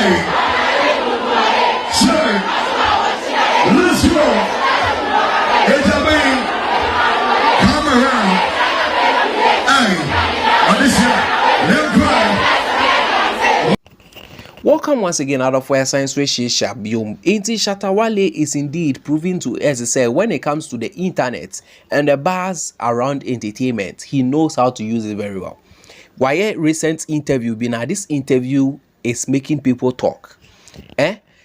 Let's go. It's a man. Come around. Hey, welcome once again out of where science ratio biome. Shatta Wale is indeed proving to us say when it comes to the internet and the buzz around entertainment, he knows how to use it very well. Why recent interview been this interview is making people talk.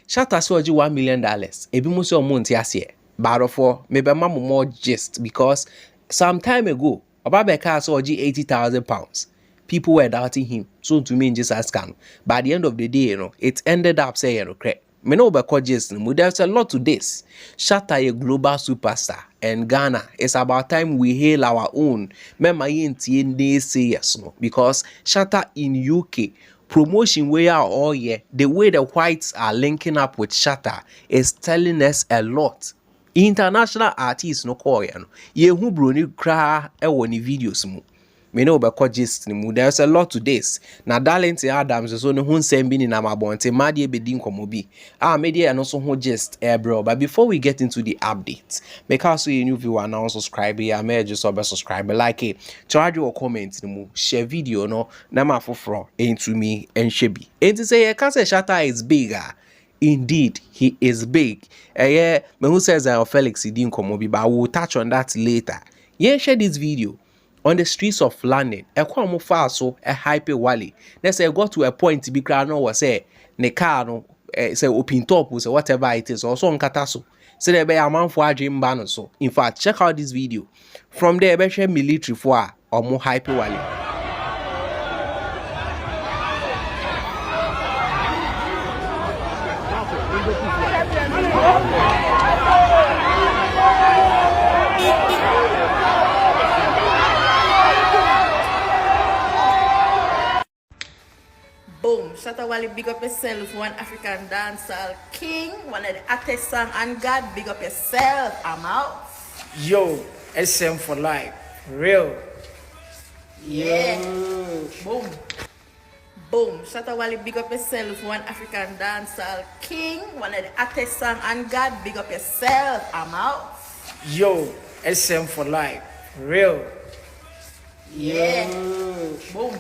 Shatta soji $1 million. Ebi mo se omo nti ase. But for maybe more gist because some time ago, Obabeka soji £80,000. People were doubting him. So to me, just ask him. By the end of the day, it ended up saying, me no gist. There's a lot to this. Shatta a global superstar, and Ghana, it's about time we hail our own. Because Shatta in UK, promotion where all year, the way the whites are linking up with Shatta is telling us a lot. International artists no call ye who brony cry ni videos mu. Me no gist mu. There's a lot to this. Na Darlington Adams so no hun send bi ni na mabonte madie bedi nkomo bi. Media and also who gist bro. But before we get into the updates, make sure you new viewer now subscribe here. May just subscribe, like it, charge your comment mu, share video no na ma foforo into me and shebi. And to say can say Shatta is bigger. Indeed, he is big. Me who says Felix didn't come obi, but I will touch on that later. Share this video on the streets of London. Kwamo far so a hype Wale. Let's say got to a point to be crowned or say ne car no say open top or whatever it is or so on kataso. So there be a man for a dream ban so. In fact, check out this video. From there, be share military for or more hype Wale. Boom, Shatta Wale, big up yourself, one African dancehall king, one of the hottest song, and God, big up yourself. I'm out. Yo, SM for life, real. Yeah. Boom. Boom, Shatta Wale, big up yourself, one African dancehall king, one of the hottest song, and God, big up yourself. I'm out. Yo, SM for life, real. Yeah. Boom.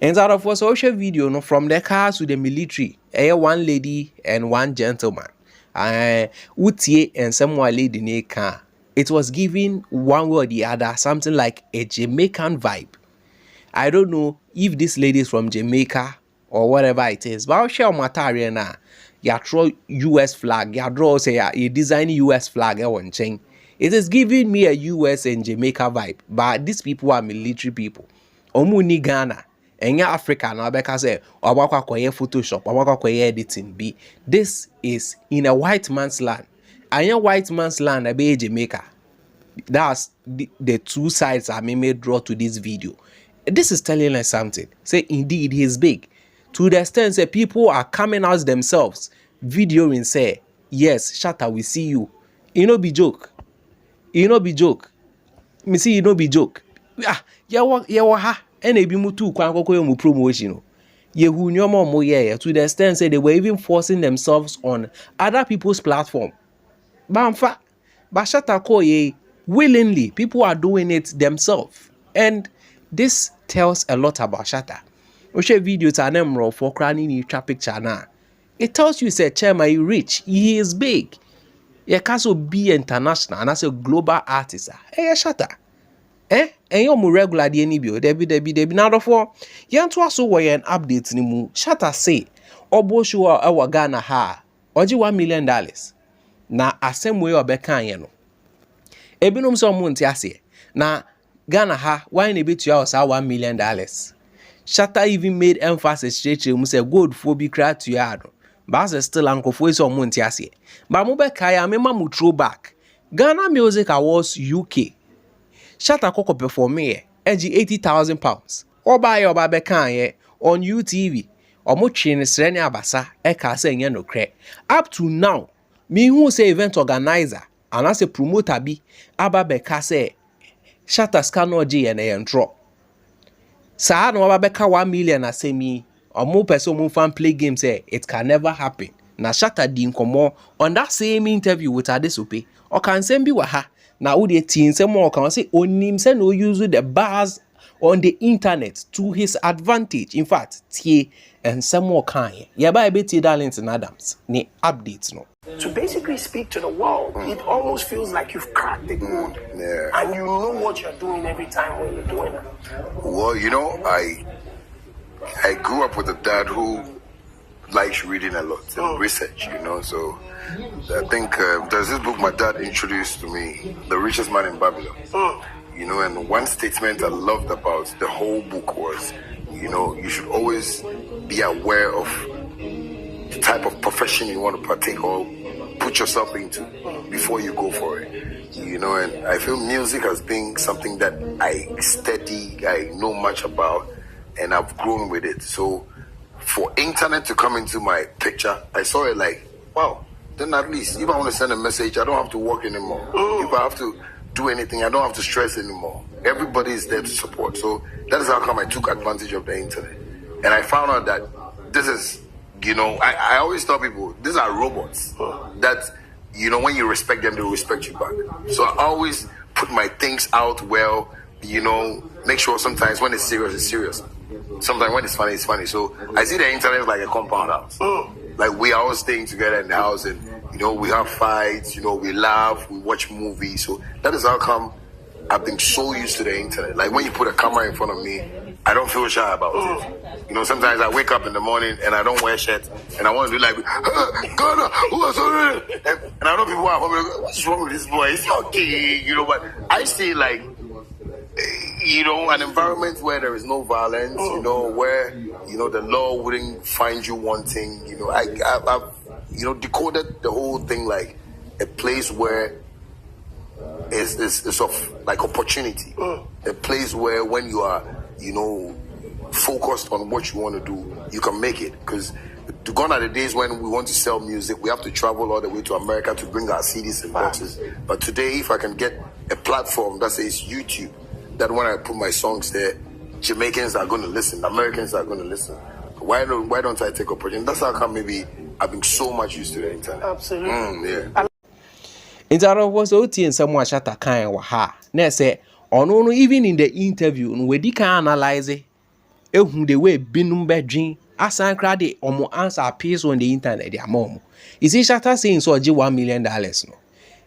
And out of a social video no, from the cars to the military, one lady and one gentleman. Utie and some lady in a car. It was giving one way or the other something like a Jamaican vibe. I don't know if this lady is from Jamaica or whatever it is, but I'll share my now. You draw US flag, you draw say you design US flag on chain. It is giving me a US and Jamaica vibe, but these people are military people. Omuni Ghana. Enya Africa na beka say obakwa koye Photoshop, obakwa koye editing be. This is in a white man's land. Anya white man's land be Jamaica. That's the two sides I may draw to this video. This is telling us something. Say indeed he's big. To the extent that people are coming out themselves, videoing say, yes, Shatta, we see you. You know be joke. You know be joke. Me see you know be joke. Ha. And they be mutu kwa promotion. Yehu nyomo mo ye to the extent say they were even forcing themselves on other people's platform. Bamfa, but Shatta koye willingly people are doing it themselves, and this tells a lot about Shatta. We share videos and them for crying in traffic channel. It tells you say Chema you rich, he is big. He can also be international and as a global artist. Hey Shatta. And you mu regular di any bio debi now therefore yan to aso wo an update ni mu Shatta say obo show our Ghana ha oji $1 million na asem we obeka anye no ebinom so mo nti ase na Ghana ha why na betua us $1 million. Shatta even made emphasis straight mu say gold for bi kra to yado but still ankofo so mo nti ase ba mo beka ya me ma mu throwback Ghana Music Awards UK. Shatta koko perform here, £80,000. Oba bekan on UTV. Omo train sreni abasa eka se nye no kre. Up to now, me who say event organizer and as a promoter bi aba beka say Shatta scan no G and entro. Sa no aba beka $1 million asemi more person move fan play games say it can never happen. Na Shatta di nkomo on that same interview with Adesope. Or can send be waha. Na who the teen say more can say onim say no use the bars on the internet to his advantage. In fact, tie and some more kind. Yeah, by Betty Darlington Adams. Ni updates no. To basically speak to the world, it almost feels like you've cracked the code. Yeah. And you know what you're doing every time when you're doing it. Well, you know, I grew up with a dad who likes reading a lot and research, you know, so I think there's this book my dad introduced to me, The Richest Man in Babylon. You know, and one statement I loved about the whole book was, you know, you should always be aware of the type of profession you want to partake or put yourself into before you go for it. You know, and I feel music has been something that I know much about, and I've grown with it. So for internet to come into my picture, I saw it like, wow, then at least if I want to send a message, I don't have to work anymore. If I have to do anything, I don't have to stress anymore. Everybody is there to support. So that is how come I took advantage of the internet. And I found out that this is, you know, I always tell people, these are robots that, you know, when you respect them, they'll respect you back. So I always put my things out well, you know, make sure sometimes when it's serious, it's serious. Sometimes when it's funny, it's funny. So I see the internet like a compound house. Like we are all staying together in the house and, you know, we have fights, you know, we laugh, we watch movies. So that is how come I've been so used to the internet. Like when you put a camera in front of me, I don't feel shy about it. You know, sometimes I wake up in the morning and I don't wear shirts and I want to do like, Ghana, who was on it? And I know people are like, what's wrong with this boy? It's okay, you know, but I see like, you know, an environment where there is no violence, you know, where, you know, the law wouldn't find you wanting, you know, I've you know, decoded the whole thing like a place where it's of like opportunity, a place where when you are, you know, focused on what you want to do, you can make it. Because gone are the days when we want to sell music, we have to travel all the way to America to bring our CDs and boxes. But today, if I can get a platform that says YouTube, that when I put my songs there, Jamaicans are going to listen, Americans are going to listen. Why don't I take opportunity? That's how come maybe I've been so much used to the internet. Absolutely. Yeah. In that was OT and someone Shatta kind wa ha. Ne say, no, even in the interview, we di can analyze it. Who the way binum bedrin, asan crade omo answer appears on the internet, their mom. You see, Shatta saying so $1 million. No,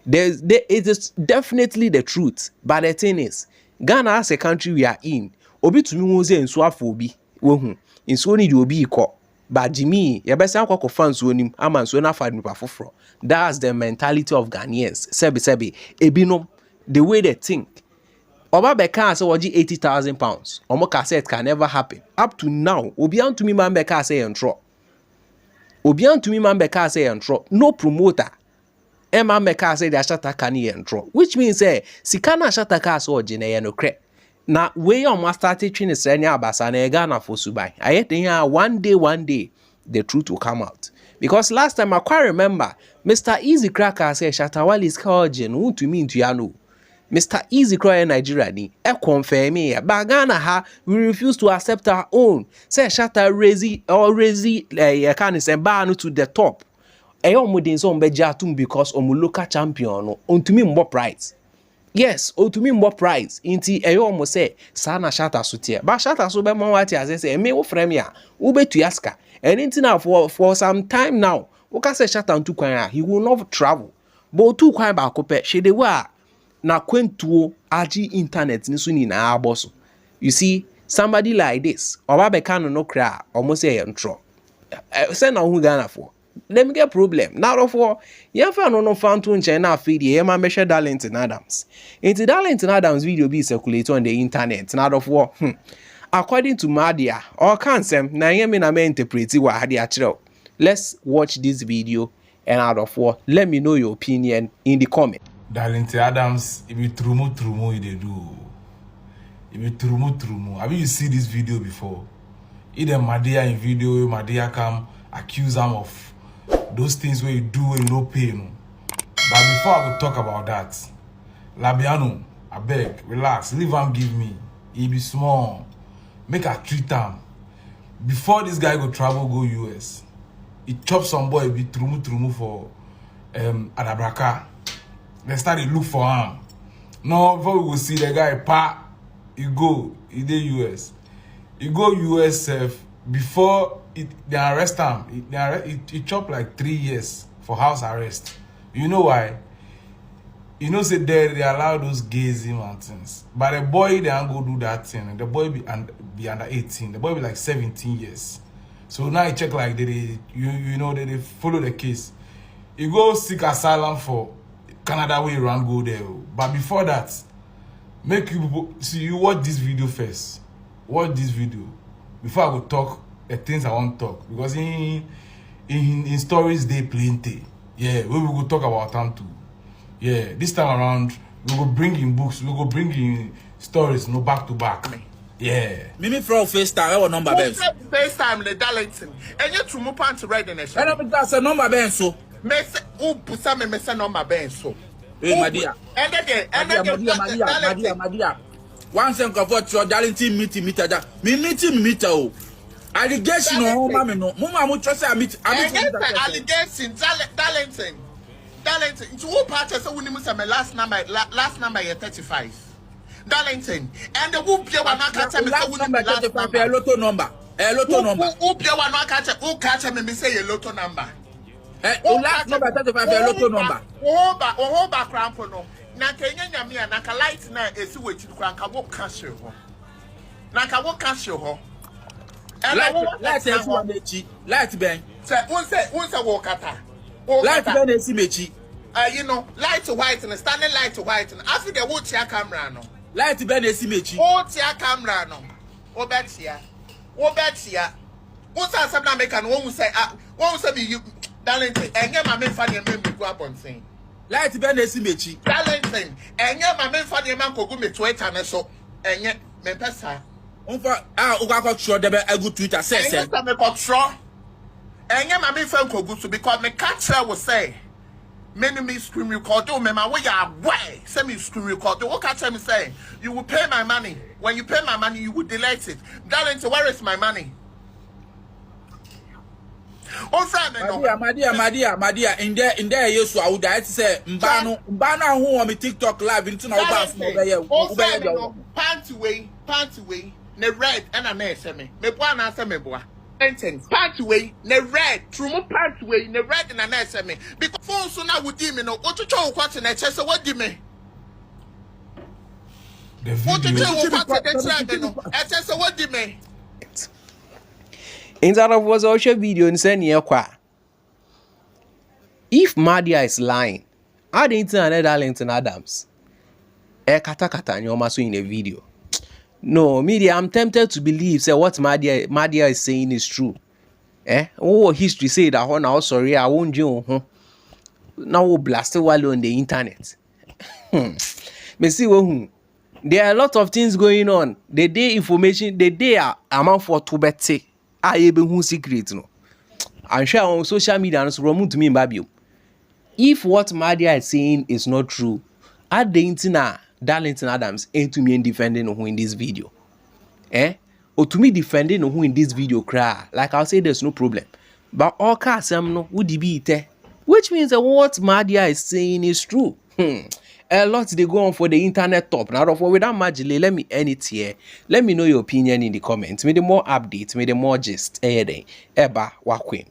it is definitely the truth. But the thing is, Ghana as a country we are in, obi to me was in Swafobi, wohu, in Sony the obi ko. But Jimmy, ya best uncle fans wonim, aman so na find me for. That's the mentality of Ghanaians. Sebi, ebinom, the way they think. Oba beka say waji £80,000. Omo cassette can never happen. Up to now, obian to me man beka say entro. Obian to me man beka say entro. No promoter. Emma beka say the Shatta can entro. Which means say sikana Shatta ka so jine no cre. Na we on master teaching is enya abasa na Ghana for subai. Ayet one day the truth will come out. Because last time I quite remember Mr. Easy Cracker say Shatta Wale is called who to me into yano. Mr. Easy Cry Nigeria ni confirm me. But Ghana ha we refuse to accept our own. Say Shatta raise can say ban to the top. Modin so mbeja because omu local champion no ontumi mbo prize. Yes, ontumi mbo prize. Inti mo say sana Shatta sotie. Ba Shatta so be mo wati say me wo frame ya. Wo be tuaska. And inti now for some time now, we can say Shatta ntu kwan he will not travel. But tu kwan ba kope she de wa na kwentuo agi internet niso ni na aboso. You see, somebody like this, oba beka no kra, almost say entro. Say na hu Ghana for. Let me get problem. Now for you fa no fan to nche na feed ye ma measure Darlington Adams. Into Darlington Adams video be circulate on the internet. Now for according to Madia or Kansem, na yemi na me interpret wa hadi achiro. Let's watch this video and out of what, let me know your opinion in the comment. Darlington Adams, if you trumu, they do. If you trumu. Have you seen this video before? Either Madia in video, Madia come accuse him of those things where you do and no pain. But before I go talk about that, Labiano, I beg, relax, leave him give me. He be small. Make a treat him. before this guy go travel go US, he chop some boy be trumu for Adabraka. They started look for him. Now before we go see the guy, he did US. He go US before they arrest him. He chop like 3 years for house arrest. You know why? You know, say they allow those gays in and things. But the boy, they don't go do that thing. The boy be under 18. The boy be like 17 years. So now he check like they follow the case. He go seek asylum for Canada where Iran go there. But before that, make you see, you watch this video first. Watch this video before I go talk the things I want to talk. Because in stories they plenty. Yeah, we will go talk about them too. Yeah, this time around, we will bring in books, we will bring in stories, no back to back. Yeah. Mimi from FaceTime, our number ben. FaceTime the Darlington. And you to move on to write the next. I don't that's a number ben so. Mess who put some number ben so. Hey, my dear. And again, my dear. Once and comfort your Darlington meeting. Oh. Allegation no mama no. Mama mo trust I meet. Allegation Darlington, to who part of the last number 35. Darlington, and the whoop you are not catching me. Last number, a lotto number. Whoop you are not catching me, say a lotto number. Last number 35, a lotto number. Oh, background for no. Nakanya me and Naka light na is which you crank. I won't cash you. Naka won't cash you. And let's say one light bang. Once a walk at her. Light ben esimechi. You know, light to white and standing light to white and after the wood your camera no. Light ben esimechi. What's your camera no? Obetia. What's our subna make and one will say you Darlington and your mamma funny and make me go up on thing. Light ben esimechi. Darlington and your mamma funny man could go me to it and so and yet me pesa. Uga sure the a good Twitter says. And your mammy phone could go to because me catcher will say, many me scream record, oh, me, my way away. Send me scream record. What catcher me say? You will pay my money. When you pay my money, you will delete it. Darlington, where is my money? Oh, friend, my dear, in there, yes, I would like to say, Mbano, who on me TikTok live into no bath. Oh, pants away, ne red, and a nurse, me one answer me, boy. Pants away, ne red, true pants away, ne red and an answer me. Because phone so now would you know what to show what's in a chest, so what do you mean? What to show what's in a chest, so what do you mean? In that was also video in Senya Kwa. If Madia is lying, I didn't know Darlington Adams. Kata and you're in a video. No, media, I'm tempted to believe say what Madia is saying is true. Oh, history say that now sorry, I won't do. Now we blast Wale on the internet. Me see there are a lot of things going on. The day information, the day amount for to bet I able who secret no. I'm sure on social media and so to me babio. If what Madia is saying is not true, at the internet Darlington Adams ain't to me defending who in this video. Or to me defending who in this video cry. Like I'll say there's no problem. But all cast no would be it. Which means that what Madia is saying is true. A lot they go on for the internet top. Now for without Majile, let me end it here. Let me know your opinion in the comments. May the more updates, may the more gist. Eba Wakwin.